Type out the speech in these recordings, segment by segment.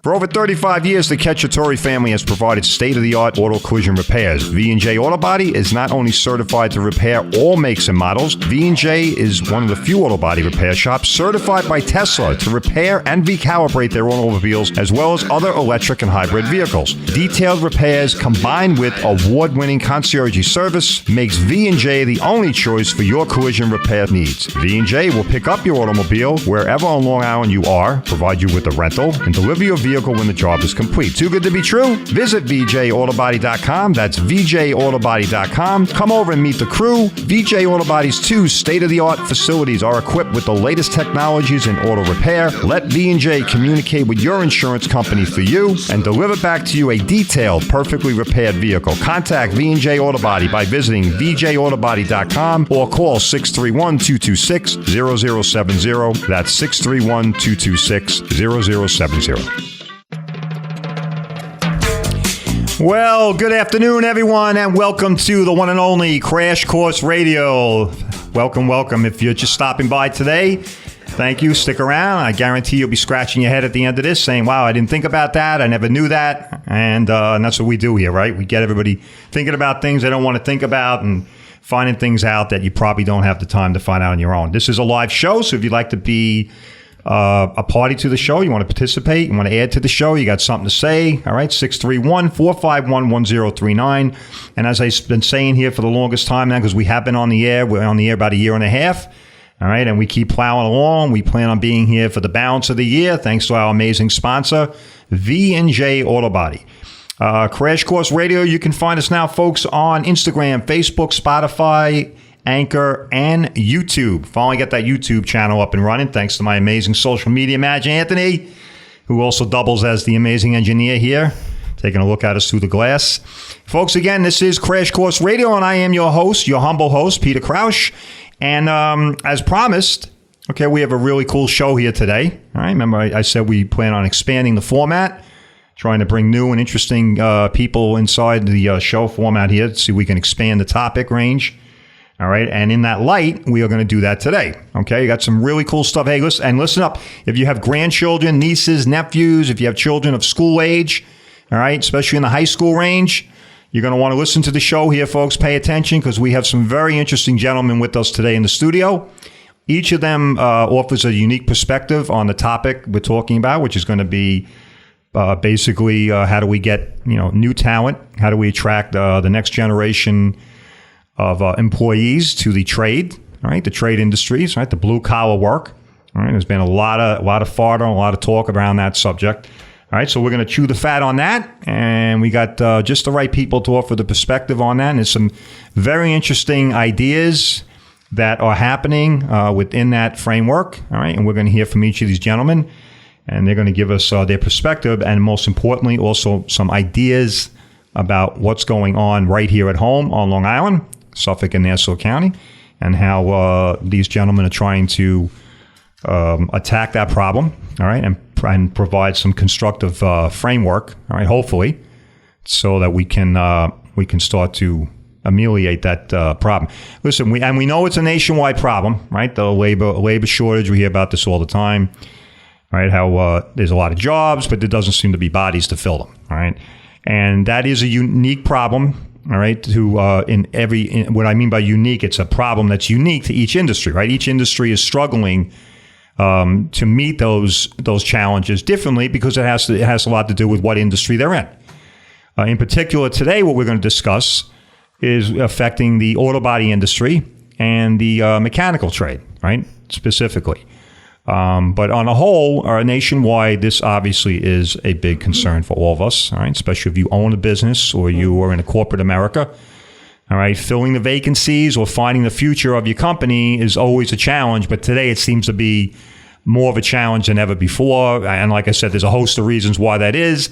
For over 35 years, the Cacciatore family has provided state-of-the-art auto collision repairs. V&J Auto Body is not only certified to repair all makes and models, V&J is one of the few auto body repair shops certified by Tesla to repair and recalibrate their own automobiles, as well as other electric and hybrid vehicles. Detailed repairs combined with award-winning concierge service makes V&J the only choice for your collision repair needs. V&J will pick up your automobile wherever on Long Island you are, provide you with a rental, and deliver your vehicle when the job is complete. Too good to be true? Visit VJAutobody.com. That's VJAutobody.com. Come over and meet the crew. VJ Auto Body's 2 state-of-the-art facilities are equipped with the latest technologies in auto repair. Let V&J communicate with your insurance company for you and deliver back to you a detailed, perfectly repaired vehicle. Contact V&J Auto Body by visiting VJAutobody.com or call 631-226-0070. That's 631-226-0070. Well, good afternoon, everyone, and welcome to the one and only Crash Course Radio. Welcome. If you're just stopping by today, thank you. Stick around. I guarantee you'll be scratching your head at the end of this saying, wow, I didn't think about that. I never knew that. And that's what we do here, right? We get everybody thinking about things they don't want to think about and finding things out that you probably don't have the time to find out on your own. This is a live show, so if you'd like to be a party to the show, you want to participate, you want to add to the show, you got something to say, all right, 631-451-1039. And as I've been saying here for the longest time now, because we have been on the air, we're on the air about a year and a half, all right, and we keep plowing along. We plan on being here for the balance of the year, thanks to our amazing sponsor, V&J Auto Body. Crash Course Radio, you can find us now, folks, on Instagram, Facebook, Spotify, Anchor, and YouTube. Finally got that YouTube channel up and running, thanks to my amazing social media manager, Anthony, who also doubles as the amazing engineer here, taking a look at us through the glass. Folks, again, this is Crash Course Radio, and I am your host, your humble host, Peter Krausch. And as promised, okay, we have a really cool show here today. All right, remember I said we plan on expanding the format, trying to bring new and interesting people inside the show format here to see if we can expand the topic range. All right, and in that light, we are going to do that today. Okay, you got some really cool stuff. Hey, listen up. If you have grandchildren, nieces, nephews, if you have children of school age, all right, especially in the high school range, you're going to want to listen to the show here, folks. Pay attention because we have some very interesting gentlemen with us today in the studio. Each of them offers a unique perspective on the topic we're talking about, which is going to be basically how do we get new talent? How do we attract the next generation of employees to the trade, all right, the trade industries, right, the blue collar work. All right, there's been a lot of fodder, a lot of talk around that subject. All right, so we're going to chew the fat on that, and we got just the right people to offer the perspective on that. And there's some very interesting ideas that are happening within that framework. All right, and we're going to hear from each of these gentlemen, and they're going to give us their perspective, and most importantly, also some ideas about what's going on right here at home on Long Island, Suffolk and Nassau County, and how these gentlemen are trying to attack that problem, all right, and provide some constructive framework, all right, hopefully, so that we can start to ameliorate that problem. Listen, we know it's a nationwide problem, right? The labor shortage, we hear about this all the time, right? How there's a lot of jobs, but there doesn't seem to be bodies to fill them, all right? And that is a unique problem. All right. What I mean by unique, it's a problem that's unique to each industry, right? Each industry is struggling to meet those challenges differently because it has a lot to do with what industry they're in. In particular, today, what we're going to discuss is affecting the auto body industry and the mechanical trade, right? Specifically. But on a whole, nationwide, this obviously is a big concern for all of us, all right, especially if you own a business or you are in a corporate America. All right, filling the vacancies or finding the future of your company is always a challenge, but today it seems to be more of a challenge than ever before. And like I said, there's a host of reasons why that is.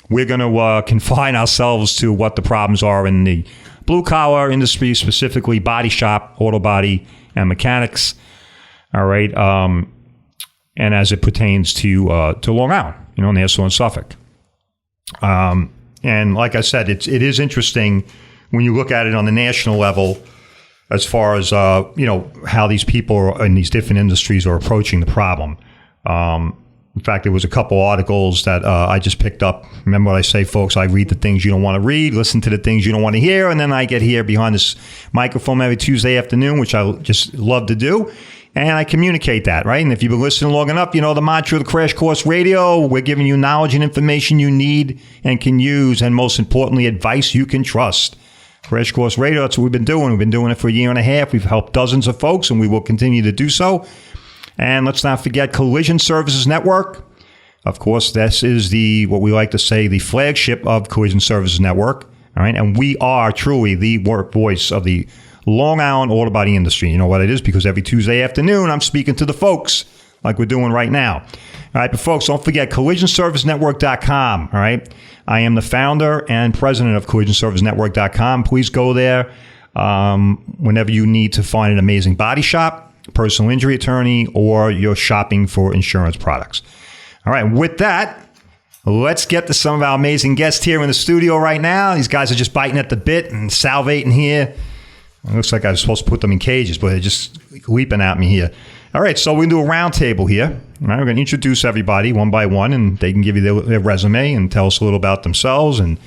We're going to confine ourselves to what the problems are in the blue-collar industry, specifically body shop, auto body, and mechanics. All right. And as it pertains to Long Island, Nassau and Suffolk. And like I said, it is interesting when you look at it on the national level as far as, how these people in these different industries are approaching the problem. In fact, there was a couple articles that I just picked up. Remember what I say, folks, I read the things you don't want to read, listen to the things you don't want to hear, and then I get here behind this microphone every Tuesday afternoon, which I just love to do, and I communicate that, right? And if you've been listening long enough, you know the mantra of the Crash Course Radio. We're giving you knowledge and information you need and can use, and most importantly, advice you can trust. Crash Course Radio, that's what we've been doing. We've been doing it for a year and a half. We've helped dozens of folks, and we will continue to do so. And let's not forget Collision Services Network. Of course, this is what we like to say, the flagship of Collision Services Network. All right. And we are truly the voice of the Long Island auto body industry. You know what it is? Because every Tuesday afternoon, I'm speaking to the folks like we're doing right now. All right. But folks, don't forget collisionservicenetwork.com. All right. I am the founder and president of collisionservicenetwork.com. Please go there whenever you need to find an amazing body shop, personal injury attorney, or you're shopping for insurance products. All right, with that, let's get to some of our amazing guests here in the studio right now. These guys are just biting at the bit and salivating here. It looks like I was supposed to put them in cages, but they're just leaping at me here. All right, so we're going to do a round table here. All right, we're going to introduce everybody one by one, and they can give you their resume and tell us a little about themselves and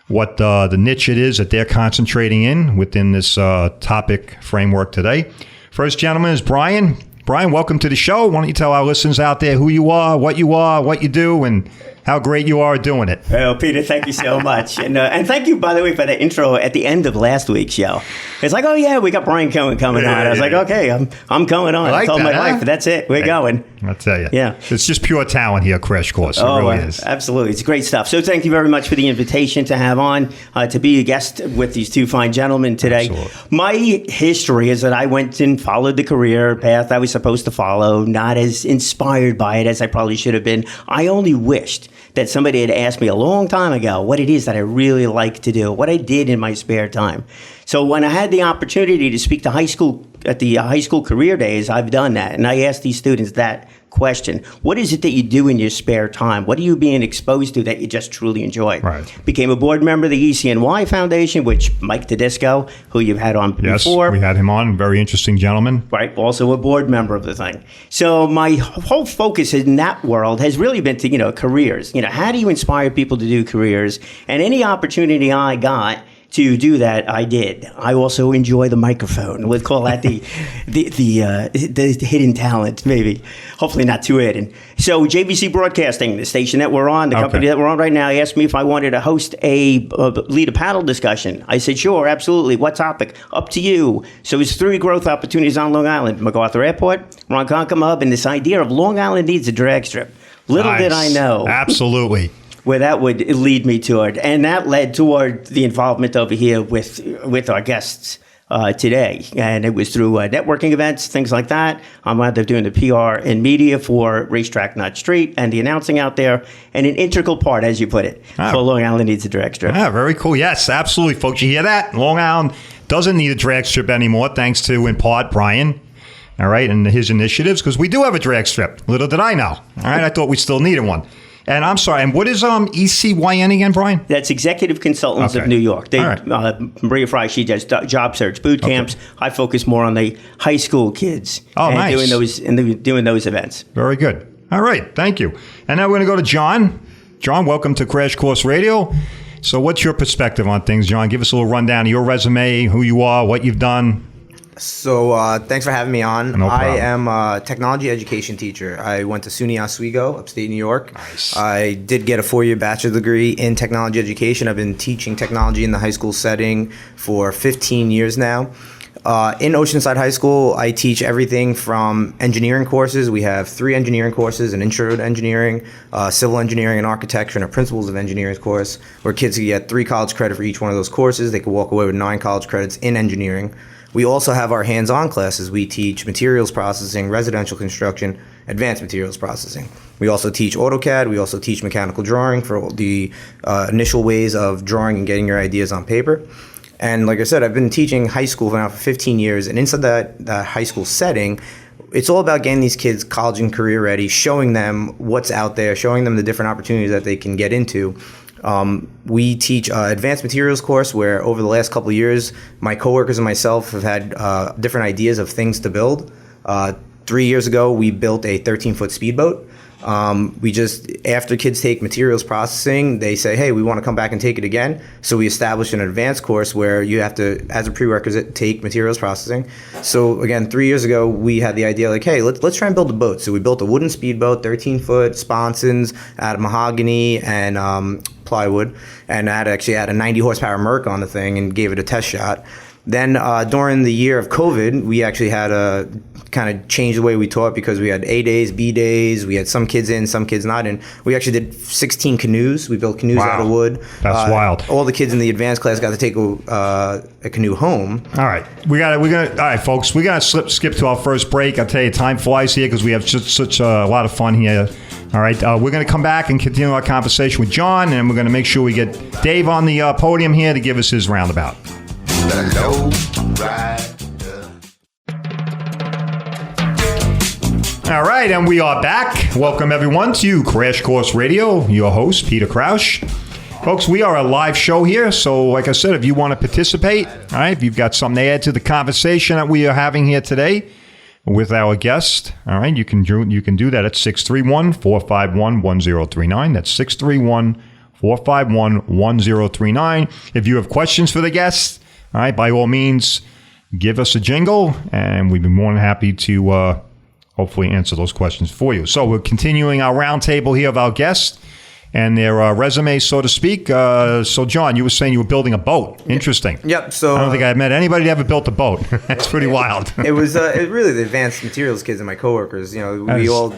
what the niche it is that they're concentrating in within this topic framework today. First gentleman is Brian. Brian, welcome to the show. Why don't you tell our listeners out there who you are, what you do, and how great you are doing it. Well, Peter, thank you so much. And thank you, by the way, for the intro at the end of last week's show. It's like, oh, yeah, we got Brian Cohen coming on. I was like, okay, I'm coming on. I told my wife, that's it. We're going. I'll tell you. Yeah. It's just pure talent here, Crash Course. It really is. Absolutely. It's great stuff. So thank you very much for the invitation to have on, to be a guest with these two fine gentlemen today. Absolutely. My history is that I went and followed the career path I was supposed to follow, not as inspired by it as I probably should have been. I only wished that somebody had asked me a long time ago what it is that I really like to do, what I did in my spare time. So when I had the opportunity to speak to high school at the high school career days, I've done that. And I asked these students that question. What is it that you do in your spare time? What are you being exposed to that you just truly enjoy? Right. Became a board member of the ECNY Foundation, which Mike Tedesco, who you've had on before. Yes, we had him on. Very interesting gentleman. Right. Also a board member of the thing. So my whole focus in that world has really been to, careers. How do you inspire people to do careers? And any opportunity I got to do that, I did. I also enjoy the microphone. We'll call that the hidden talent, maybe. Hopefully not too hidden. So JVC Broadcasting, the station that we're on, the company that we're on right now, asked me if I wanted to host lead a panel discussion. I said, sure, absolutely. What topic? Up to you. So it's 3 growth opportunities on Long Island: MacArthur Airport, Ronkonkoma Hub, and this idea of Long Island needs a drag strip. Little did I know. Absolutely. Where that would lead me toward. And that led toward the involvement over here with our guests today. And it was through networking events, things like that. I'm out there doing the PR and media for Racetrack Not Street and the announcing out there. And an integral part, as you put it, for Long Island needs a drag strip. Yeah, very cool. Yes, absolutely, folks. You hear that? Long Island doesn't need a drag strip anymore, thanks to, in part, Brian. All right, and his initiatives, because we do have a drag strip. Little did I know. All right, I thought we still needed one. And I'm sorry, and what is ECNY again, Brian? That's Executive Consultants of New York. They, Maria Fry, she does job search, boot camps. I focus more on the high school kids. Oh, and nice. Doing those events. Very good. All right, thank you. And now we're going to go to John. John, welcome to Crash Course Radio. So what's your perspective on things, John? Give us a little rundown of your resume, who you are, what you've done. So thanks for having me on. No problem. I am a technology education teacher. I went to SUNY Oswego, upstate New York. Nice. I did get a 4-year bachelor's degree in technology education. I've been teaching technology in the high school setting for 15 years now. In Oceanside High School, I teach everything from engineering courses. We have 3 engineering courses: an intro to engineering, civil engineering and architecture, and a principles of engineering course, where kids can get 3 college credit for each one of those courses. They can walk away with 9 college credits in engineering. We also have our hands-on classes. We teach materials processing, residential construction, advanced materials processing. We also teach AutoCAD. We also teach mechanical drawing for the initial ways of drawing and getting your ideas on paper. And like I said, I've been teaching high school now for 15 years. And inside that high school setting, it's all about getting these kids college and career ready, showing them what's out there, showing them the different opportunities that they can get into. We teach advanced materials course where over the last couple of years, my coworkers and myself have had different ideas of things to build. 3 years ago, we built a 13-foot speedboat. We just, after kids take materials processing, they say, hey, we want to come back and take it again. So we established an advanced course where you have to, as a prerequisite, take materials processing. So again, 3 years ago, we had the idea like, hey, let's try and build a boat. So we built a wooden speedboat, 13-foot sponsons out of mahogany and plywood, and actually had a 90 horsepower Merc on the thing and gave it a test shot. Then during the year of COVID, we actually had to kind of change the way we taught because we had A days, B days. We had some kids in, some kids not in. We actually did 16 canoes. We built canoes out of wood. That's wild. All the kids in the advanced class got to take a canoe home. All right, all right, folks. We gotta skip to our first break. I tell you, time flies here because we have such a lot of fun here. All right, we're going to come back and continue our conversation with John, and we're going to make sure we get Dave on the podium here to give us his roundabout. All right, and we are back. Welcome, everyone, to Crash Course Radio. Your host, Peter Krausch. Folks, we are a live show here, so like I said, if you want to participate, all right, if you've got something to add to the conversation that we are having here today with our guest, all right, you can do that at 631-451-1039. That's 631-451-1039. If you have questions for the guests, all right, by all means, give us a jingle, and we'd be more than happy to hopefully answer those questions for you. So we're continuing our roundtable here of our guests and their resumes, so to speak. So, John, you were saying you were building a boat. Interesting. Yep. So I don't think I've met anybody that ever built a boat. That's pretty wild. It was really the advanced materials kids and my coworkers. You know, we all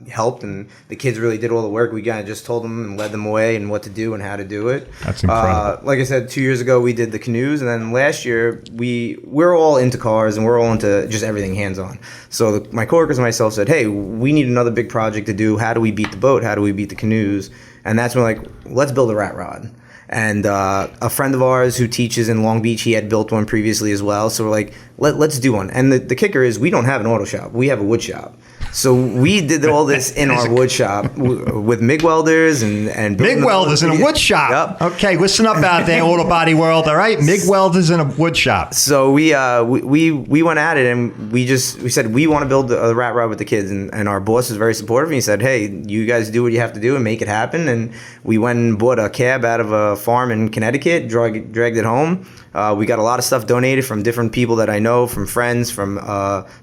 helped, and the kids really did all the work. We kind of just told them and led them away and what to do and how to do it. That's incredible. Like I said, 2 years ago we did the canoes, and then last year we're all into cars and we're all into just everything hands-on. So my coworkers and myself said, hey, we need another big project to do. How do we beat the boat? How do we beat the canoes? And that's when we're like, let's build a rat rod. And a friend of ours who teaches in Long Beach, he had built one previously as well. So we're like, let's do one. And the kicker is we don't have an auto shop. We have a wood shop. So we did all this in our wood shop with MIG welders and MIG welders in a wood shop. Yep. Okay, listen up out there, auto body world. All right, MIG welders in a wood shop. So we went at it, and we said we want to build a rat rod with the kids, and our boss was very supportive. And he said, hey, you guys do what you have to do and make it happen. And we went and bought a cab out of a farm in Connecticut, dragged it home. We got a lot of stuff donated from different people that I know, from friends, from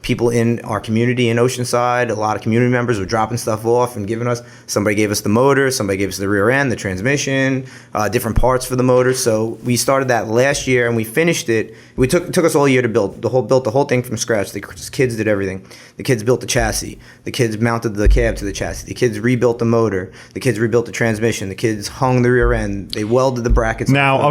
people in our community in Oceanside. A lot of community members were dropping stuff off and giving us. Somebody gave us the motor, somebody gave us the rear end, the transmission, different parts for the motor. So we started that last year, and we finished it. It took us all year to build the whole thing from scratch. The kids did everything. The kids built the chassis. The kids mounted the cab to the chassis. The kids rebuilt the motor. The kids rebuilt the transmission. The kids hung the rear end. They welded the brackets. Now,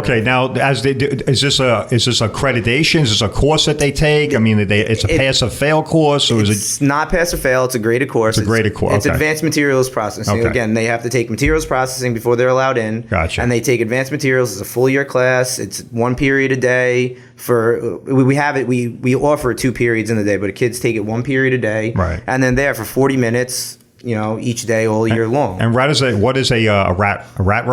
as they do, is this accreditation? Is this a course that they take? I mean, it's a pass or fail course, or is it? It's not pass or fail. It's a graded course. It's a graded course. It's advanced materials processing. Okay. Again, they have to take materials processing before they're allowed in. Gotcha. And they take advanced materials. It's a full year class. It's one period a day. We offer 2 periods in the day, but the kids take it 1 period a day. Right. And then there for 40 minutes. Each day, all year long. And what is a rat ride? A rat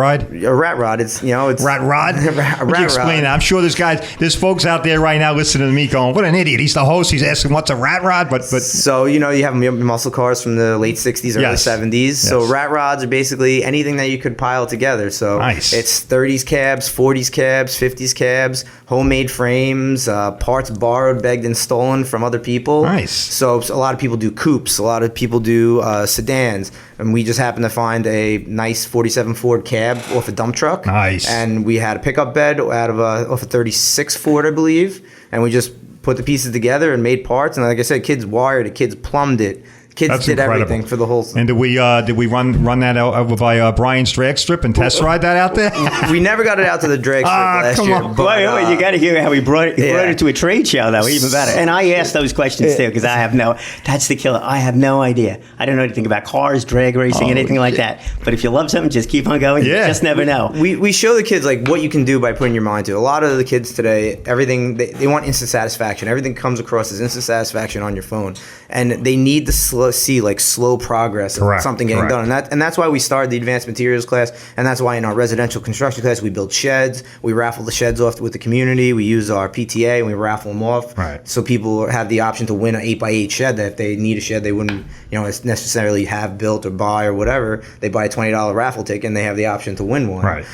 rod. It's rat rod. A rat Would you explain rod. that? I'm sure there's folks out there right now listening to me going, "What an idiot! He's the host. He's asking what's a rat rod." But so you have muscle cars from the late 60s, early 70s. Yes. So rat rods are basically anything that you could pile together. So nice. It's 30s cabs, 40s cabs, 50s cabs, homemade frames, parts borrowed, begged, and stolen from other people. Nice. So a lot of people do coupes. A lot of people do sedans. And we just happened to find a nice 47 Ford cab off a dump truck. Nice. And we had a pickup bed off a 36 Ford, I believe. And we just put the pieces together and made parts. And like I said, kids wired it, kids plumbed it. Kids That's did incredible. everything for the whole thing. And did we run that out over by Brian's drag strip and test ride that out there? We never got it out to the drag strip last come year. on. But, Wait, you got to hear how he brought it to a trade show, though, even better. And I asked those questions, too, because that's the killer. I have no idea. I don't know anything about cars, drag racing, anything like that. But if you love something, just keep on going. Yeah. You just never know. We show the kids like what you can do by putting your mind to. A lot of the kids today, everything they want instant satisfaction. Everything comes across as instant satisfaction on your phone, and they need the see like slow progress of something getting done. And that's why we started the advanced materials class. And that's why in our residential construction class, we build sheds. We raffle the sheds off with the community. We use our PTA and we raffle them off. Right. So people have the option to win an 8x8 shed that if they need a shed they wouldn't, necessarily have built or buy or whatever. They buy a $20 raffle ticket and they have the option to win one. Right.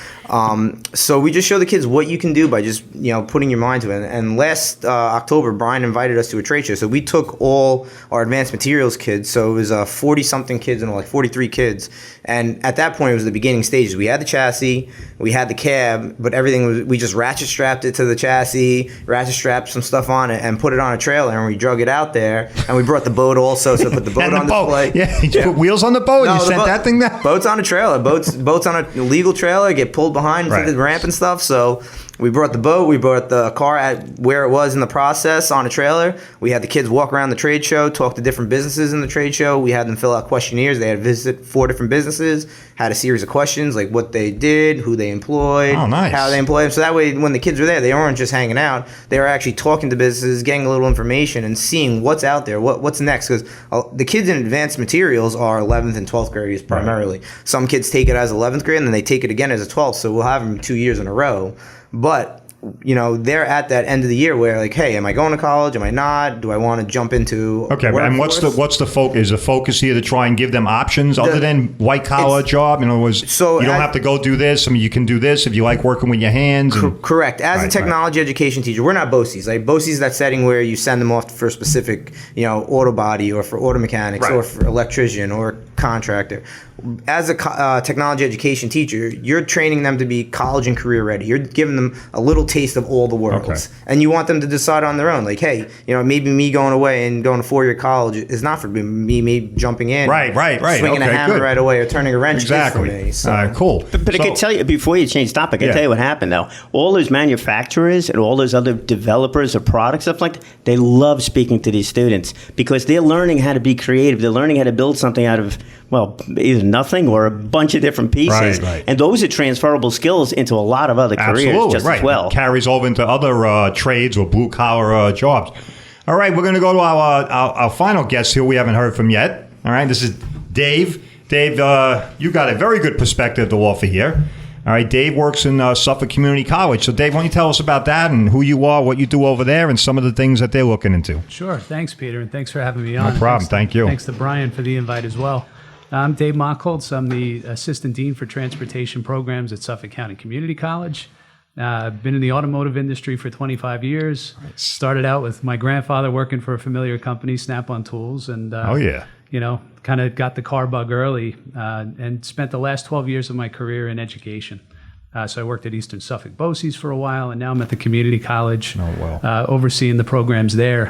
So we just show the kids what you can do by just, putting your mind to it. And last October, Brian invited us to a trade show. So we took all our advanced materials kids. So it was 40-something kids and like 43 kids. And at that point, it was the beginning stages. We had the chassis, we had the cab, but everything was, we just ratchet strapped it to the chassis, ratchet strapped some stuff on it, and put it on a trailer, and we drug it out there. And we brought the boat also, so put the boat on display. Yeah, you put wheels on the boat. No, you sent that thing there. Boat's on a trailer. Boat's on a legal trailer. Get pulled behind for the ramp and stuff. So we brought the boat. We brought the car at where it was in the process on a trailer. We had the kids walk around the trade show, talk to different businesses in the trade show. We had them fill out questionnaires. They had to visit 4 different businesses. Had a series of questions like what they did, who they employed, how they employed them. So that way, when the kids were there, they weren't just hanging out. They were actually talking to businesses, getting a little information, and seeing what's out there, what's next. Because the kids in advanced materials are 11th and 12th graders primarily. Right. Some kids take it as 11th grade, and then they take it again as a 12th. So we'll have them 2 years in a row. But they're at that end of the year where like, hey, am I going to college? Am I not? Do I want to jump into and what's the focus? Is the focus here to try and give them options other than white collar job? In other words, so you don't have to go do this. I mean, you can do this if you like working with your hands. Correct. As a technology education teacher, we're not BOCES. Like BOCES is that setting where you send them off for a specific, auto body or for auto mechanics or for electrician or contractor. As a technology education teacher, you're training them to be college and career ready. You're giving them a little taste of all the worlds, and you want them to decide on their own. Like, hey, maybe me going away and going to 4-year college is not for me. Me jumping in, right, swinging a hammer right away or turning a wrench is for me. So. Cool. But I can tell you before you change topic. I can tell you what happened though. All those manufacturers and all those other developers of products, stuff like that, they love speaking to these students because they're learning how to be creative. They're learning how to build something out of either nothing or a bunch of different pieces. Right. And those are transferable skills into a lot of other careers as well. It carries over into other trades or blue-collar jobs. All right, we're going to go to our final guest who we haven't heard from yet. All right, this is Dave. Dave, you got a very good perspective to offer here. All right, Dave works in Suffolk Community College. So, Dave, why don't you tell us about that and who you are, what you do over there, and some of the things that they're looking into. Sure. Thanks, Peter, and thanks for having me on. No problem. Thank you. Thanks to Brian for the invite as well. I'm Dave Macholz. I'm the Assistant Dean for Transportation Programs at Suffolk County Community College. I've been in the automotive industry for 25 years. Nice. Started out with my grandfather working for a familiar company, Snap-on Tools. And, kind of got the car bug early and spent the last 12 years of my career in education. So I worked at Eastern Suffolk BOCES for a while, and now I'm at the community college overseeing the programs there,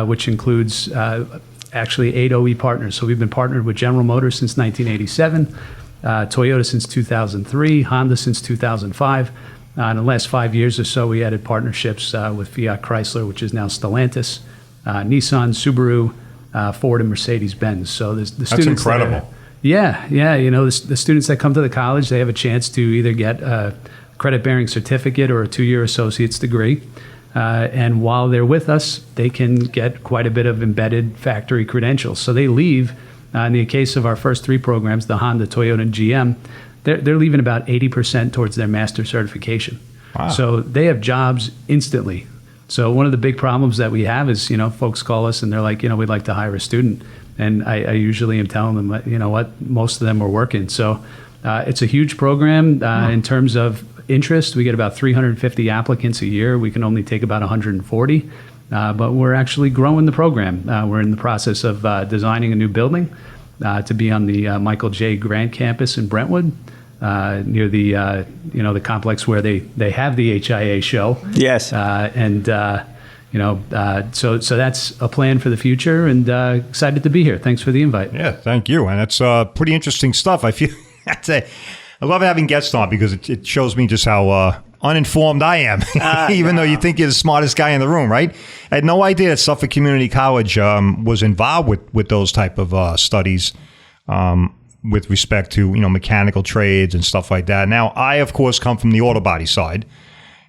which includes actually 8 OE partners. So we've been partnered with General Motors since 1987, Toyota since 2003, Honda since 2005. In the last 5 years or so, we added partnerships with Fiat Chrysler, which is now Stellantis, Nissan, Subaru, Ford, and Mercedes-Benz. So the students. That's incredible. The students that come to the college, they have a chance to either get a credit-bearing certificate or a 2-year associate's degree. And while they're with us, they can get quite a bit of embedded factory credentials. So they leave, in the case of our first 3 programs, the Honda, Toyota, and GM, they're leaving about 80% towards their master certification. Wow. So they have jobs instantly. So one of the big problems that we have is, folks call us and they're like, we'd like to hire a student. And I usually am telling them, most of them are working. So it's a huge program in terms of interest. We get about 350 applicants a year. We can only take about 140, but we're actually growing the program. We're in the process of designing a new building to be on the Michael J. Grant campus in Brentwood, near the the complex where they have the HIA show. Yes, so that's a plan for the future, and excited to be here. Thanks for the invite. Yeah, thank you, and it's pretty interesting stuff. I feel I love having guests on because it shows me just how uninformed I am, even though you think you're the smartest guy in the room, right? I had no idea that Suffolk Community College was involved with those type of studies with respect to mechanical trades and stuff like that. Now, I, of course, come from the auto body side.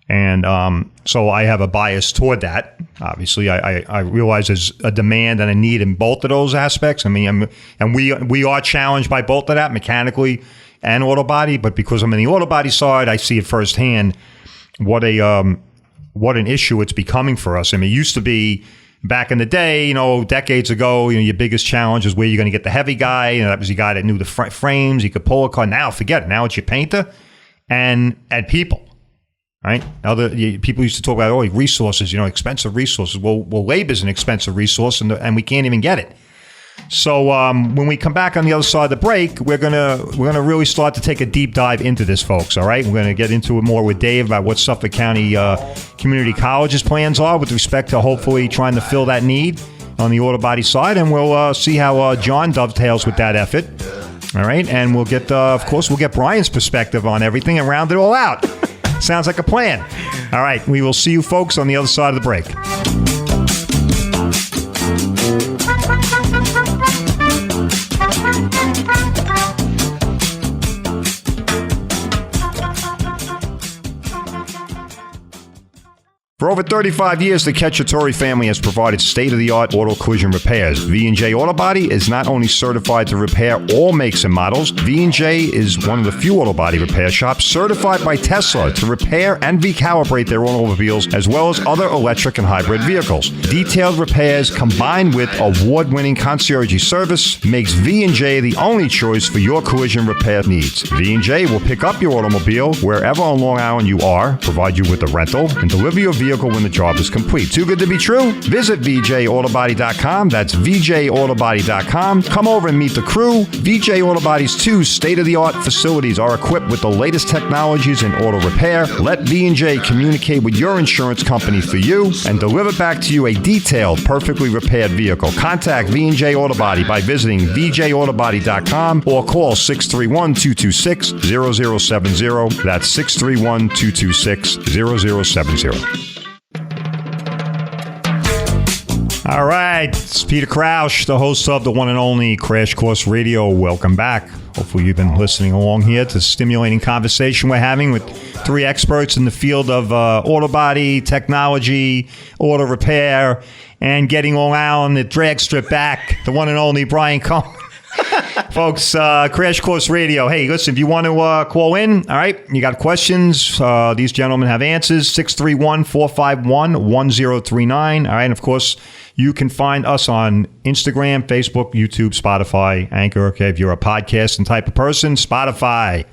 And so I have a bias toward that. Obviously, I realize there's a demand and a need in both of those aspects. I mean, and we are challenged by both of that, mechanically and auto body. But because I'm in the auto body side, I see it firsthand what an issue it's becoming for us. I mean, it used to be back in the day, decades ago, your biggest challenge was where you're going to get the heavy guy. That was the guy that knew the frames. He could pull a car. Now, forget it. Now it's your painter and people. Right? People used to talk about resources, expensive resources. Well, labor is an expensive resource, and we can't even get it. So when we come back on the other side of the break, we're gonna really start to take a deep dive into this, folks. All right, we're gonna get into it more with Dave about what Suffolk County Community College's plans are with respect to hopefully trying to fill that need on the auto body side, and we'll see how John dovetails with that effort. All right, and we'll get, of course, Brian's perspective on everything and round it all out. Sounds like a plan. All right, we will see you folks on the other side of the break. For over 35 years, the Cacciatore family has provided state-of-the-art auto collision repairs. V&J Auto Body is not only certified to repair all makes and models, V&J is one of the few auto body repair shops certified by Tesla to repair and recalibrate their own automobiles, as well as other electric and hybrid vehicles. Detailed repairs combined with award-winning concierge service makes V&J the only choice for your collision repair needs. V&J will pick up your automobile wherever on Long Island you are, provide you with a rental, and deliver your vehicle when the job is complete. Too good to be true? Visit VJAutobody.com. That's VJAutobody.com. Come over and meet the crew. VJ Auto Body's 2 state-of-the-art facilities are equipped with the latest technologies in auto repair. Let V&J communicate with your insurance company for you and deliver back to you a detailed, perfectly repaired vehicle. Contact V&J Auto Body by visiting VJAutobody.com or call 631-226-0070. That's 631-226-0070. All right, it's Peter Crouch, the host of the one and only Crash Course Radio. Welcome back. Hopefully you've been listening along here to the stimulating conversation we're having with 3 experts in the field of auto body, technology, auto repair, and getting all out on the drag strip back, the one and only Brian Cohen. Folks, Crash Course Radio. Hey, listen, if you want to call in, all right, you got questions, these gentlemen have answers, 631-451-1039. All right, and of course, you can find us on Instagram, Facebook, YouTube, Spotify, Anchor. Okay, if you're a podcasting type of person, Spotify.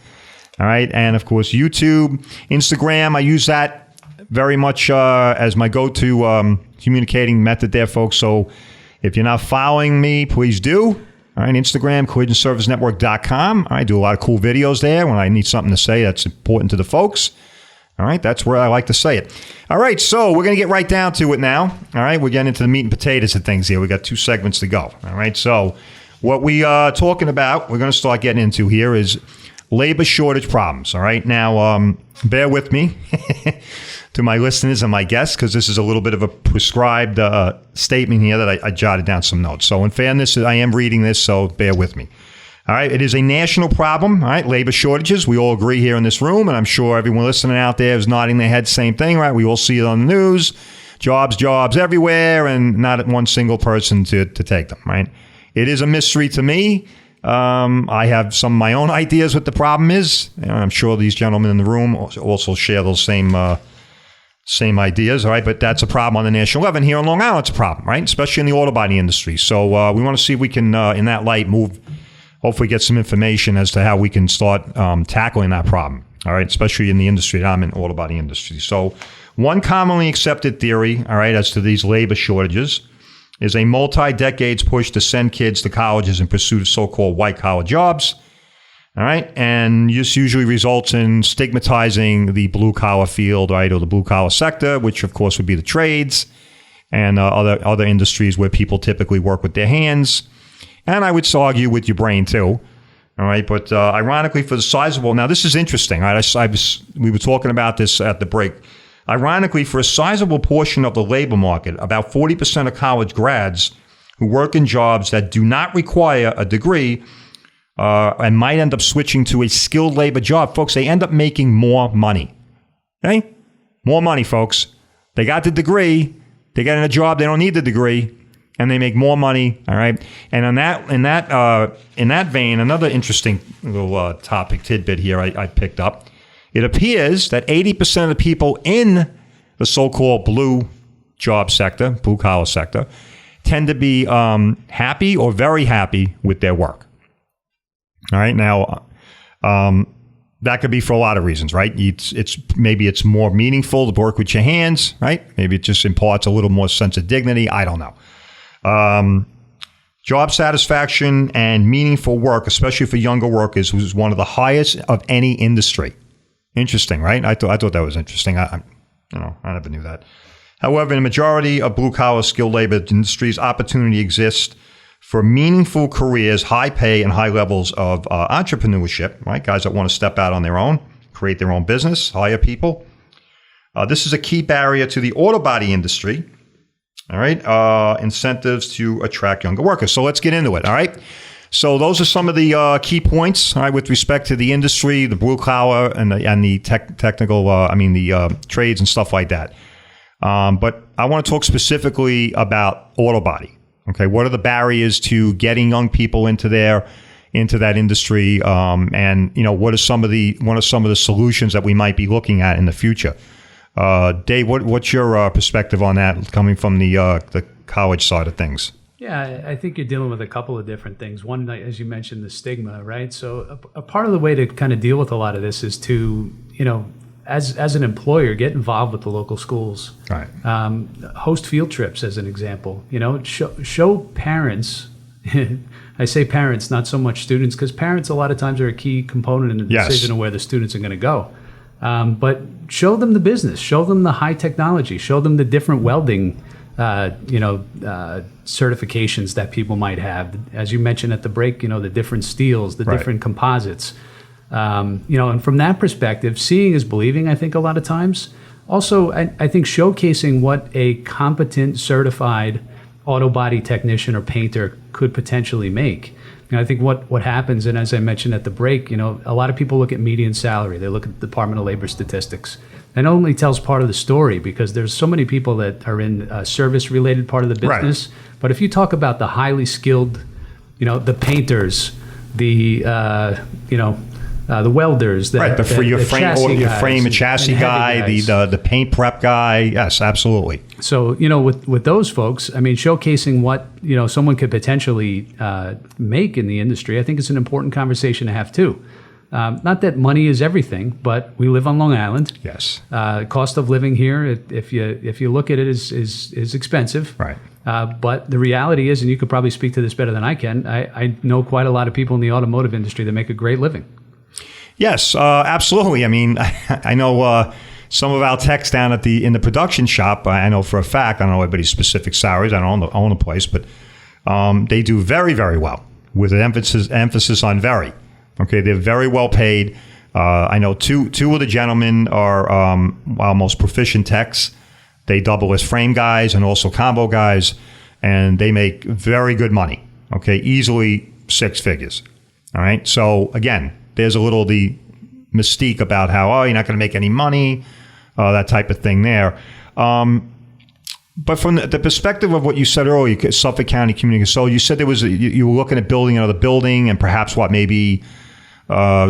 All right, and of course, YouTube, Instagram. I use that very much as my go-to communicating method there, folks. So if you're not following me, please do. All right, Instagram, collisionservicenetwork.com. I do a lot of cool videos there when I need something to say that's important to the folks. All right, that's where I like to say it. All right, so we're going to get right down to it now. All right, we're getting into the meat and potatoes of things here. We got 2 segments to go. All right, so what we are talking about, we're going to start getting into here is labor shortage problems. All right, now bear with me to my listeners and my guests, because this is a little bit of a prescribed statement here that I jotted down some notes. So in fairness, I am reading this, so bear with me. All right, it is a national problem, all right, labor shortages. We all agree here in this room, and I'm sure everyone listening out there is nodding their head, same thing, right? We all see it on the news, jobs everywhere, and not one single person to take them, right? It is a mystery to me. I have some of my own ideas what the problem is, and I'm sure these gentlemen in the room also share those same ideas, all right? But that's a problem on the national level. And here in Long Island, it's a problem, right? Especially in the auto body industry. So we want to see if we can, in that light, hopefully get some information as to how we can start tackling that problem, all right? Especially in the industry that I'm in, auto body industry. So one commonly accepted theory, all right, as to these labor shortages is a multi-decades push to send kids to colleges in pursuit of so-called white-collar jobs. All right, and this usually results in stigmatizing the blue-collar field, right, or the blue-collar sector, which of course would be the trades and other industries where people typically work with their hands, and I would argue with your brain too. All right, but ironically, for the sizable, now this is interesting. Right, we were talking about this at the break. Ironically, for a sizable portion of the labor market, about 40% of college grads who work in jobs that do not require a degree and might end up switching to a skilled labor job. Folks, they end up making more money. Okay? More money, folks. They got the degree. They get in a job. They don't need the degree, and they make more money. All right. And in that vein, another interesting little topic tidbit here I picked up. It appears that 80% of the people in the so-called blue job sector, blue collar sector, tend to be happy or very happy with their work. All right. Now, that could be for a lot of reasons, right? Maybe it's more meaningful to work with your hands, right? Maybe it just imparts a little more sense of dignity. I don't know. Job satisfaction and meaningful work, especially for younger workers, was one of the highest of any industry. Interesting, right? I thought that was interesting. I never knew that. However, in the majority of blue-collar skilled labor industries, opportunity exists for meaningful careers, high pay, and high levels of entrepreneurship, right? Guys that want to step out on their own, create their own business, hire people. This is a key barrier to the auto body industry, all right? Incentives to attract younger workers. So let's get into it, all right? So those are some of the key points, all right, with respect to the industry, the blue collar, and the technical, the trades and stuff like that. But I want to talk specifically about auto body. Okay, what are the barriers to getting young people into that industry, and what are some of the solutions that we might be looking at in the future? Dave, what's your perspective on that, coming from the college side of things? Yeah, I think you're dealing with a couple of different things. One, as you mentioned, the stigma, right? So a part of the way to kind of deal with a lot of this is to, as an employer, get involved with the local schools. Right. Host field trips, as an example. Show parents. I say parents, not so much students, because parents a lot of times are a key component in the decision of where the students are going to go. But show them the business, show them the high technology, show them the different welding certifications that people might have. As you mentioned at the break, the different steels, the different composites. And from that perspective, seeing is believing, I think, a lot of times. Also, I think showcasing what a competent, certified auto body technician or painter could potentially make. I think what happens, and as I mentioned at the break, a lot of people look at median salary. They look at the Department of Labor statistics. And it only tells part of the story, because there's so many people that are in a service-related part of the business. Right. But if you talk about the highly skilled, the painters, the welders, your frame and chassis guy, the paint prep guy. Yes, absolutely. So, with those folks, showcasing what, someone could potentially make in the industry, I think it's an important conversation to have too. Not that money is everything, but we live on Long Island. Yes. Cost of living here, if you look at it, is expensive. Right. But the reality is, and you could probably speak to this better than I can, I know quite a lot of people in the automotive industry that make a great living. Yes, absolutely. I know some of our techs down in the production shop. I know for a fact. I don't know everybody's specific salaries. I don't own the place, but they do very, very well, with an emphasis on very. Okay, they're very well paid. I know two of the gentlemen are our most proficient techs. They double as frame guys and also combo guys, and they make very good money. Okay, easily 6 figures. All right. So again, there's a little the mystique about how you're not going to make any money, that type of thing there. But from the perspective of what you said earlier, Suffolk County Community, so you said you were looking at building another building, and perhaps maybe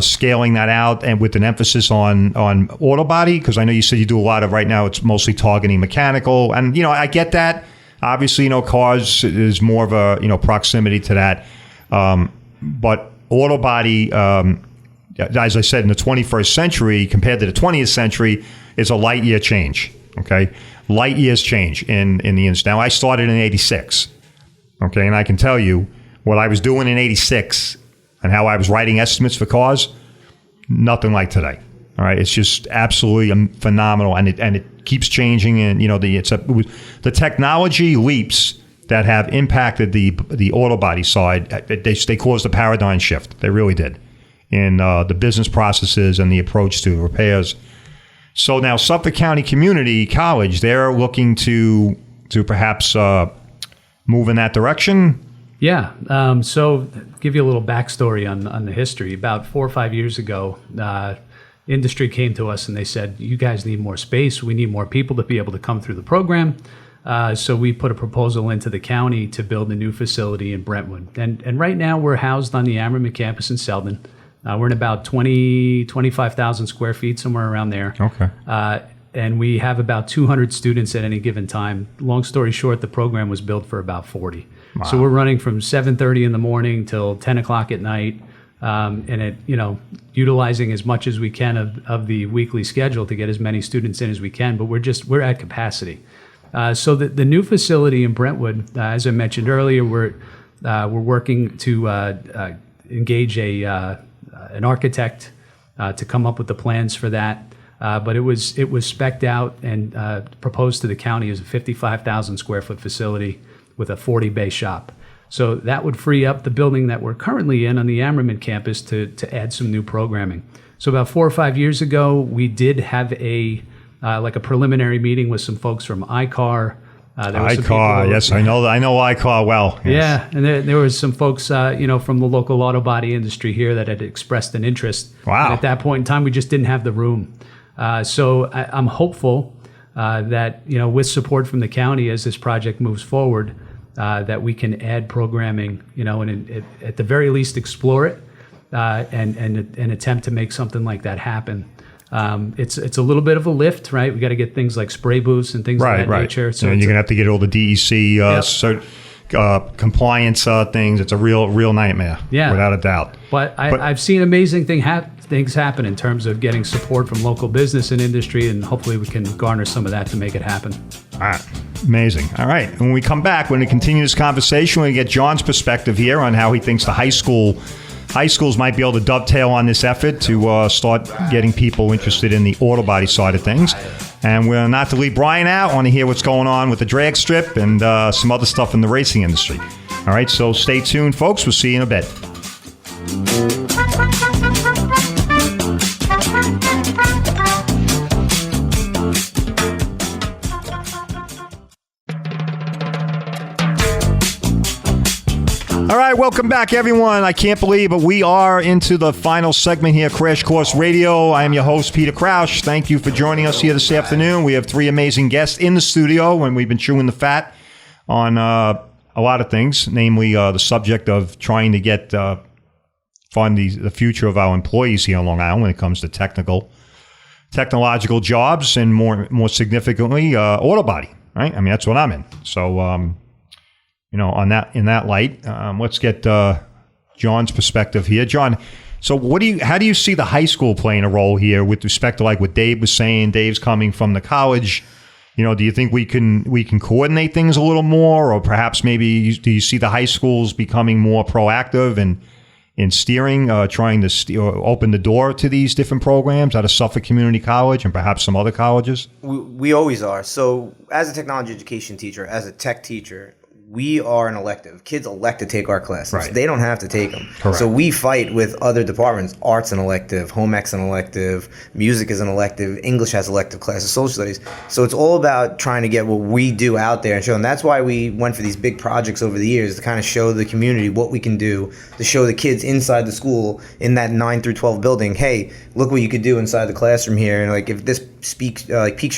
scaling that out, and with an emphasis on auto body, because I know you said you do a lot of, right now it's mostly targeting mechanical, and I get that. Obviously, cars is more of a proximity to that, but auto body, as I said, in the 21st century compared to the 20th century, is a light year change. Okay, light years change in the industry. Now, I started in '86. Okay, and I can tell you what I was doing in '86 and how I was writing estimates for cars, nothing like today. All right, it's just absolutely phenomenal, and it keeps changing. And the technology leaps that have impacted the auto body side. They caused a paradigm shift. They really did in the business processes and the approach to repairs. So now Suffolk County Community College, they're looking to perhaps move in that direction. Yeah. So give you a little backstory on the history. About 4 or 5 years ago, industry came to us and they said, you guys need more space. We need more people to be able to come through the program. So we put a proposal into the county to build a new facility in Brentwood. And right now we're housed on the Ammerman campus in Selden. We're in about 25,000 square feet, somewhere around there. Okay. And we have about 200 students at any given time. Long story short, the program was built for about 40. Wow. So we're running from 7:30 in the morning till 10 o'clock at night. And utilizing as much as we can of the weekly schedule to get as many students in as we can, but we're at capacity. So the new facility in Brentwood, as I mentioned earlier, we're working to engage an architect to come up with the plans for that. But it was spec'd out and proposed to the county as a 55,000 square foot facility with a 40 bay shop. So that would free up the building that we're currently in on the Ammerman campus to add some new programming. So about 4 or 5 years ago, we did have a preliminary meeting with some folks from ICAR. ICAR, yes, I know ICAR well. Yes. Yeah, and there was some folks, from the local auto body industry here that had expressed an interest. Wow. And at that point in time, we just didn't have the room. So I'm hopeful that, with support from the county as this project moves forward, that we can add programming, and at the very least explore it and attempt to make something like that happen. It's a little bit of a lift, right? We got to get things like spray booths and things of that nature. So and you're going to have to get all the DEC compliance things. It's a real nightmare, without a doubt. But I've seen amazing things happen in terms of getting support from local business and industry, and hopefully we can garner some of that to make it happen. All right. Amazing. All right. When we come back, we're going to continue this conversation. We're going to get John's perspective here on how he thinks the high schools might be able to dovetail on this effort to start getting people interested in the auto body side of things. And we're not to leave Brian out. I want to hear what's going on with the drag strip and some other stuff in the racing industry. All right. So stay tuned, folks. We'll see you in a bit. All right, welcome back, everyone. I can't believe it. We are into the final segment here, Crash Course Radio. I am your host, Peter Crouch. Thank you for joining us here this afternoon. We have 3 amazing guests in the studio, and we've been chewing the fat on a lot of things, namely the subject of trying to get fund the future of our employees here on Long Island when it comes to technological jobs, and more significantly, auto body. Right? I mean, that's what I'm in. So. In that light, let's get John's perspective here. John, so how do you see the high school playing a role here with respect to like what Dave was saying? Dave's coming from the college. Do you think we can coordinate things a little more, or perhaps maybe do you see the high schools becoming more proactive in steering, trying to open the door to these different programs out of Suffolk Community College and perhaps some other colleges? We always are. So as a technology education teacher, as a tech teacher, we are an elective. Kids elect to take our classes. Right. They don't have to take them. Correct. So we fight with other departments. Art's an elective, home ec's an elective, music is an elective, English has elective classes, social studies. So it's all about trying to get what we do out there and show. And that's why we went for these big projects over the years to kind of show the community what we can do, to show the kids inside the school in that 9 through 12 building, hey, look what you could do inside the classroom here. And like, if this piques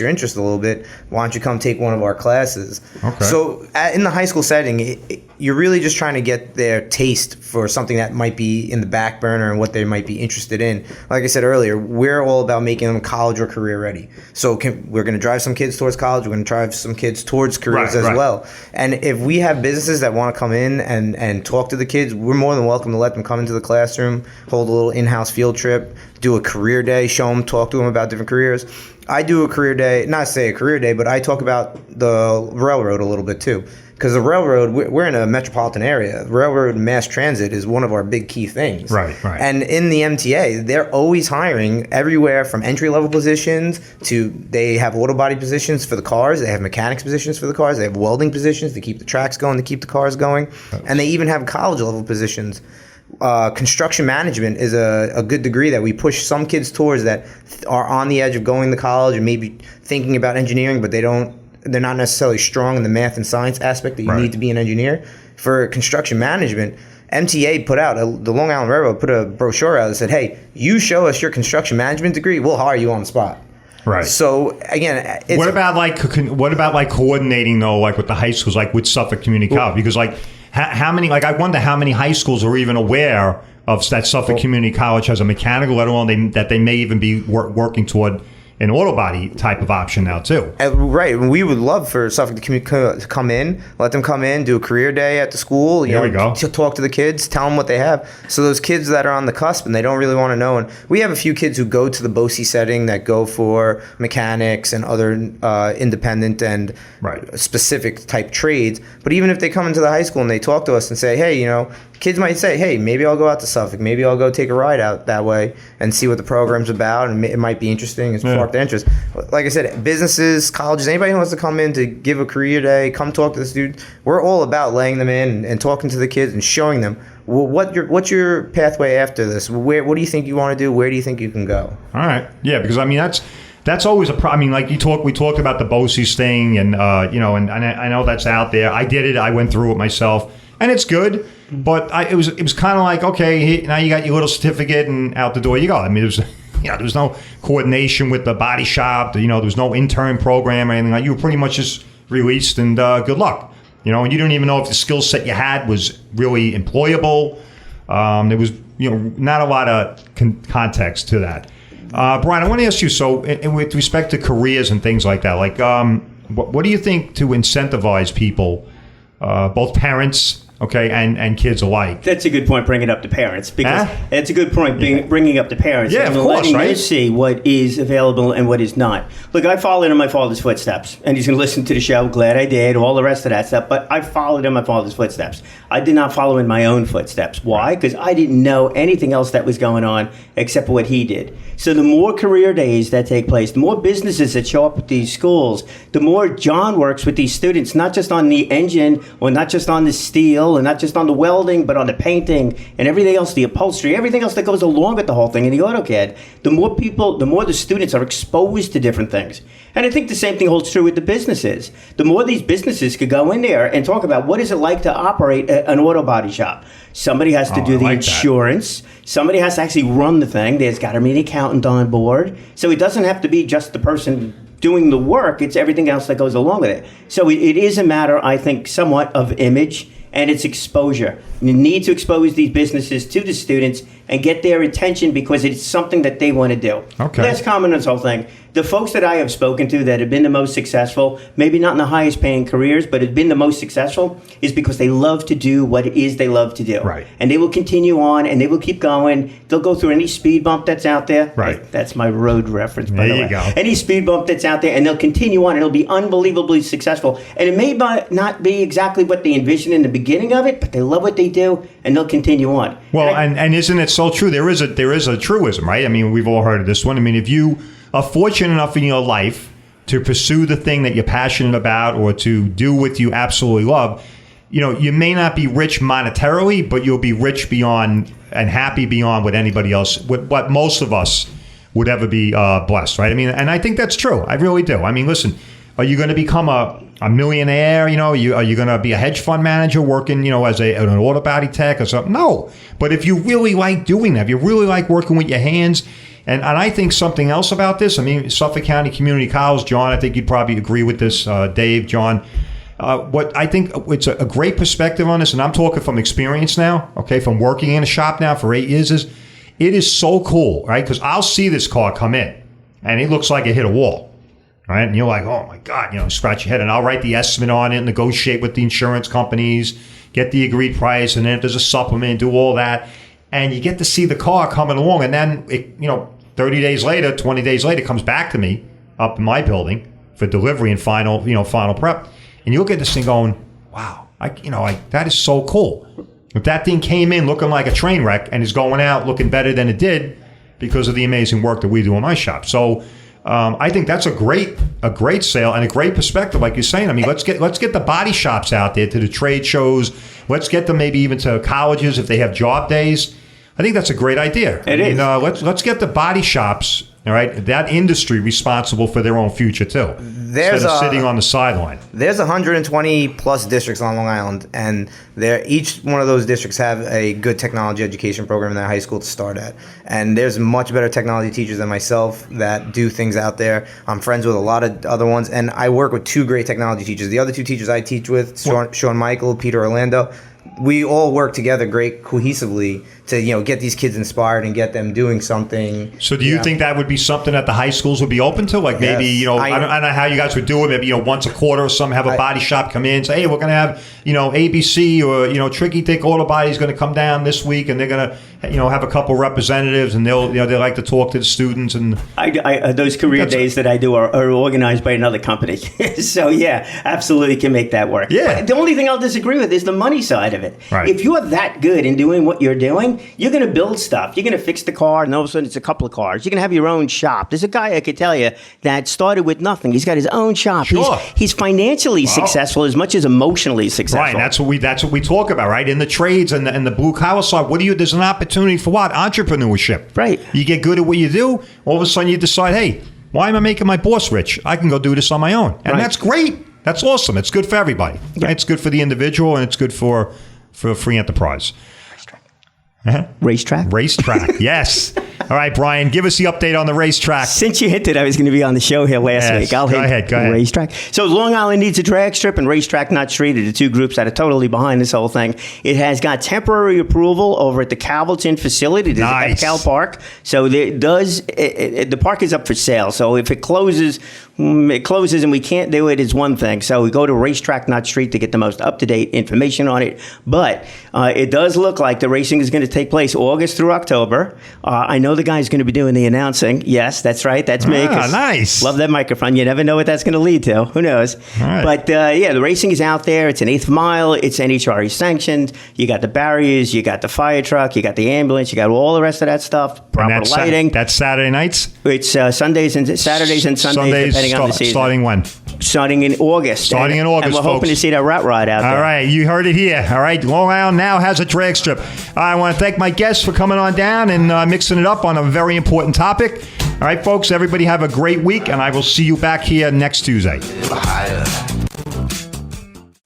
your interest a little bit, why don't you come take one of our classes? Okay. So in the high school setting, you're really just trying to get their taste for something that might be in the back burner and what they might be interested in. Like I said earlier, we're all about making them college or career ready. So we're going to drive some kids towards college. We're going to drive some kids towards careers as well. And if we have businesses that want to come in and talk to the kids, we're more than welcome to let them come into the classroom, hold a little in-house field trip, do a career day, show them, talk to them about different careers. I do a career day, not say a career day, but I talk about the railroad a little bit too. Because the railroad, we're in a metropolitan area. Railroad and mass transit is one of our big key things. Right. And in the MTA, they're always hiring everywhere from entry-level positions to they have auto body positions for the cars. They have mechanics positions for the cars. They have welding positions to keep the tracks going, to keep the cars going. And they even have college-level positions. Construction management is a good degree that we push some kids towards that are on the edge of going to college and maybe thinking about engineering, but they're not necessarily strong in the math and science aspect that you need to be an engineer. For construction management, MTA put out, the Long Island Railroad put a brochure out that said, hey, you show us your construction management degree, we'll hire you on the spot. Right. So again, what about like coordinating though, like with the high schools, like with Suffolk Community College? Because like how many, like I wonder how many high schools are even aware of that Suffolk Community College has a mechanical, let alone that they may even be working toward an auto body type of option now too. Right. We would love for Suffolk to come in, let them come in, do a career day at the school. There we go. To talk to the kids, tell them what they have. So those kids that are on the cusp and they don't really want to know. And we have a few kids who go to the BOCES setting that go for mechanics and other independent and specific type trades. But even if they come into the high school and they talk to us and say, hey, kids might say, hey, maybe I'll go out to Suffolk. Maybe I'll go take a ride out that way and see what the program's about. And it might be interesting. It's sparked interest. Like I said, businesses, colleges, anybody who wants to come in to give a career day, come talk to the students. We're all about laying them in and talking to the kids and showing them what's your pathway after this. What do you think you want to do? Where do you think you can go? All right. Yeah, because I mean, that's always a problem. I mean, like we talked about the BOCES thing and, and I know that's out there. I did it. I went through it myself. And it's good, but it was kind of like, okay, now you got your little certificate and out the door you go. I mean, there was no coordination with the body shop. There was no intern program or anything like that. You were pretty much just released and good luck. And you didn't even know if the skill set you had was really employable. There was, not a lot of context to that. Brian, I want to ask you, so with respect to careers and things like that, like what do you think to incentivize people, both parents, and kids alike? That's a good point, bringing up the parents, because it's a good point, bringing up the parents. Yeah, and of course, letting right? them see what is available and what is not. Look, I followed in my father's footsteps, and he's going to listen to the show. Glad I did, all the rest of that stuff. But I followed in my father's footsteps. I did not follow in my own footsteps. Why? Because I didn't know anything else that was going on except for what he did. So the more career days that take place, the more businesses that show up at these schools, the more John works with these students, not just on the engine or not just on the steel, and not just on the welding, but on the painting and everything else, the upholstery, everything else that goes along with the whole thing in the AutoCAD. The more the students are exposed to different things. And I think the same thing holds true with the businesses. The more these businesses could go in there and talk about what is it like to operate an auto body shop. Somebody has to do the insurance. Somebody has to actually run the thing. There's got to be an accountant on board. So it doesn't have to be just the person doing the work. It's everything else that goes along with it. So it is a matter, I think, somewhat of image and its exposure. You need to expose these businesses to the students and get their attention because it's something that they want to do. Okay. Last comment on this whole thing. The folks that I have spoken to that have been the most successful, maybe not in the highest paying careers, but have been the most successful, is because they love to do what it is they love to do. Right. And they will continue on and they will keep going. They'll go through any speed bump that's out there. Right. That's my road reference, by the way. There you go. Any speed bump that's out there, and they'll continue on and it'll be unbelievably successful. And it may not be exactly what they envisioned in the beginning of it, but they love what they do and they'll continue on. Well, and isn't it so true? There is a truism, right? I mean, we've all heard of this one. I mean, if you are fortunate enough in your life to pursue the thing that you're passionate about or to do what you absolutely love, you may not be rich monetarily, but you'll be rich beyond and happy beyond what anybody else, what most of us would ever be blessed, right? I mean, and I think that's true. I really do. I mean, listen, are you going to become a millionaire? Are you going to be a hedge fund manager working, as an auto body tech or something? No. But if you really like doing that, if you really like working with your hands, and I think something else about this, I mean, Suffolk County Community College, John, I think you'd probably agree with this, Dave, John. What I think it's a great perspective on this, and I'm talking from experience now, from working in a shop now for 8 years, it is so cool, right? Because I'll see this car come in, and it looks like it hit a wall, right? And you're like, oh my God, scratch your head, and I'll write the estimate on it, negotiate with the insurance companies, get the agreed price, and then if there's a supplement, do all that, and you get to see the car coming along, and then it, 30 days later, 20 days later, it comes back to me up in my building for delivery and final prep. And you look at this thing going, wow, that is so cool. If that thing came in looking like a train wreck and is going out looking better than it did because of the amazing work that we do in my shop. So I think that's a great sale and a great perspective, like you're saying. I mean, let's get the body shops out there to the trade shows. Let's get them maybe even to colleges if they have job days. I think that's a great idea. It is. Let's get the body shops all right, that industry responsible for their own future too. Instead of sitting on the sideline. There's 120 plus districts on Long Island, and each one of those districts have a good technology education program in their high school to start at. And there's much better technology teachers than myself that do things out there. I'm friends with a lot of other ones, and I work with 2 great technology teachers. The other 2 teachers I teach with, Sean Michael, Peter Orlando, we all work together great cohesively to get these kids inspired and get them doing something. So do you think that would be something that the high schools would be open to? Like maybe, I don't know how you guys would do it. Maybe, once a quarter or something, have a body shop come in, say, hey, we're going to have, ABC or Tricky Dick Auto Body's going to come down this week, and they're going to, have a couple representatives, and they'll, they like to talk to the students. And those career days that I do are organized by another company. So yeah, absolutely can make that work. Yeah. But the only thing I'll disagree with is the money side of it. Right. If you're that good in doing what you're doing, you're going to build stuff. You're going to fix the car, and all of a sudden it's a couple of cars. You're going to have your own shop. There's a guy I could tell you that started with nothing. He's got his own shop. Sure. He's financially successful as much as emotionally successful. Right, that's what we talk about, right? In the trades and the blue collar side, there's an opportunity for what? Entrepreneurship. Right. You get good at what you do, all of a sudden you decide, hey, why am I making my boss rich? I can go do this on my own. And that's great. That's awesome. It's good for everybody. Yeah. It's good for the individual, and it's good for free enterprise. Racetrack? Racetrack, yes. All right, Brian, give us the update on the racetrack. Since you hinted I was going to be on the show here last week, I'll hit go ahead. Racetrack. So Long Island needs a drag strip, and Racetrack Not Street are the 2 groups that are totally behind this whole thing. It has got temporary approval over at the Calverton facility. There's nice. Cal Park. So the park is up for sale. So if it closes and we can't do it is one thing. So we go to Racetrack Not Street to get the most up-to-date information on it. But it does look like the racing is going to take place August through October. I know the guy's going to be doing the announcing. Yes, that's right. That's me. Nice. Love that microphone. You never know what that's going to lead to. Who knows? Right. But the racing is out there. It's an 8th mile. It's NHRA sanctioned. You got the barriers. You got the fire truck. You got the ambulance. You got all the rest of that stuff. Proper lighting. That's Saturday nights? It's Sundays and Saturdays and Sundays depending on the season. Starting when? Starting in August. In August, and we're hoping to see that rat ride out there. All right, you heard it here. All right, Long Island now has a drag strip. I want to thank my guests for coming on down and mixing it up on a very important topic. All right, folks, everybody have a great week, and I will see you back here next Tuesday.